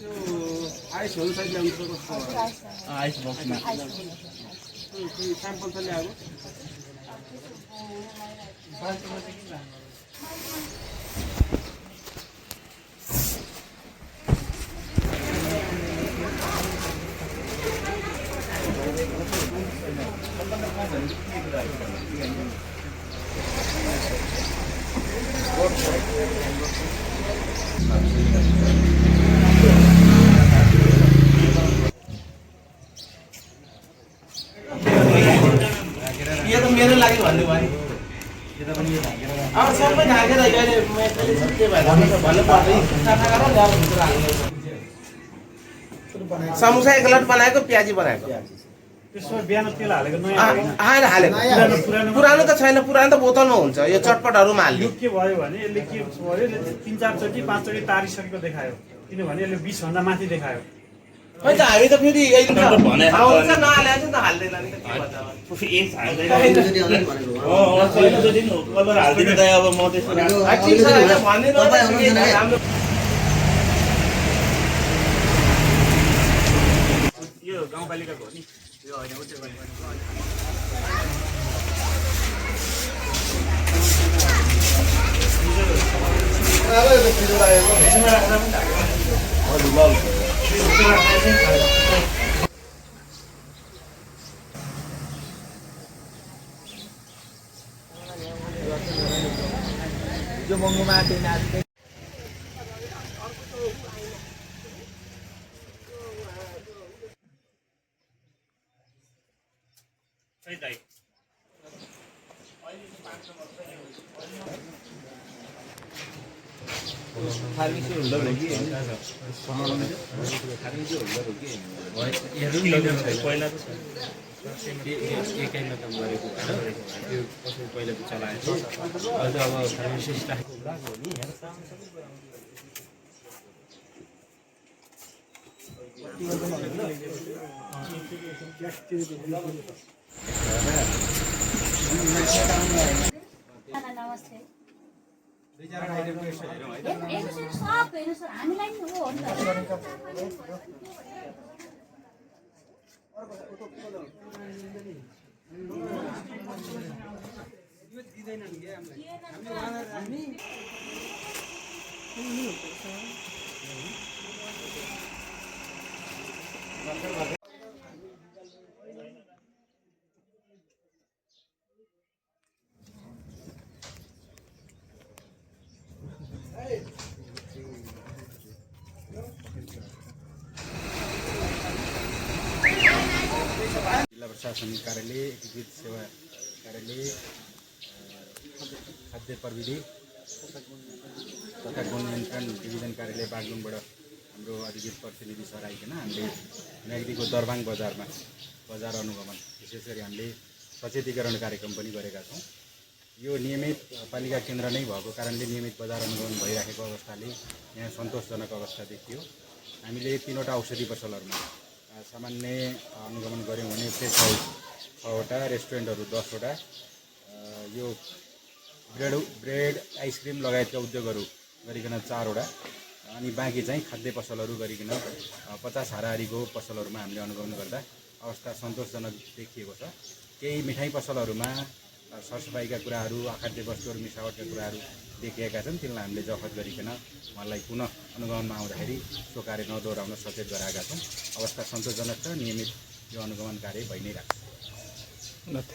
Ice हुन्छ ल्याउनु कस्तो आइस बक्समा स्याम्पल त ल्याएको यो त मेरो लागि भन्नु भयो यो त पनि यो ढाकेर अब सबै ढाकेर अहिले मैले के भएर भन्नु पर्दैन सफा गरेर ल्याएर भित्र हाल्नु समोसा एकलट बनाएको प्याजी बनाएको त्यसमा बिहान तेल हालेको नयाँ आएर हालेको पुरानो त छैन पुरानो त बोतलमा हुन्छ यो चटपटहरुमा हाल्ने के भयो भने यसले के भयो 3-4 चोटि 5 चोटि तारिसकेको देखायो किनभने यसले 20 भन्दा माथि देखायो खै त हामी त फेरि यही भने आउँछ नहाले चाहिँ त हाल्दैन नि त के भन्छ एक हाल्दैन पहिलोचोटि कलर हाल्दिन त अब म त्यसो हाम्रो यो गाउँपालिकाको हो नि यो हैन उच्च जो मङ्गुमा चाहिँ सही दाइ फार्मेसी होल्डर हो कि फार्मेसी होल्डर हो कि पहिला त एकैमा काम गरेको त्यो कसरी पहिलाको चलाएको अहिले अब फार्मेसी स्टाफ हो नि नमस्ते सब हेर्नु सर हामीलाई नि हो नि जिल्ला प्रशासन कार्यालय एकीकृत सेवा कार्यालय खाद्य प्रविधि तथा गुण नियन्त्रण डिभिजन कार्यालय बागलुङबाट हाम्रो अधिकृत प्रतिनिधि सर आइकन हामीले नागरिकको दरबाङ बजार अनुगमन विशेष गरी हामीले सचेतीकरण कार्यक्रम पनि गरेका छौँ। यो नियमित पालिका केन्द्र नै भएको कारणले नियमित बजार अनुगमन भइराखेको अवस्थाले यहाँ सन्तोषजनक अवस्था देखियो। हामीले 3वटा औषधि पसलहरूमा सामान्य अनुगमन गऱ्यौँ भने चाहिँ 6वटा रेस्टुरेन्टहरू 10वटा यो ब्रेड आइसक्रिम लगायतका उद्योगहरू गरिकन 4वटा अनि बाँकी चाहिँ खाद्य पसलहरू गरिकन 50 हाराहारीको पसलहरूमा हामीले अनुगमन गर्दा अवस्था सन्तोषजनक देखिएको छ। केही मिठाई पसलहरूमा सरसफाइका कुराहरू अखाद्य वस्तुहरू मिसावटका कुराहरू देखिएका छन् तिनलाई हामीले जफत गरिकन उहाँलाई पुनः अनुगमनमा आउँदाखेरि सो कार्य नदोहोऱ्याउन सचेत गराएका छौँ। अवस्था सन्तोषजनक छ। नियमित यो अनुगमन कार्य भइ नै रहेको छ।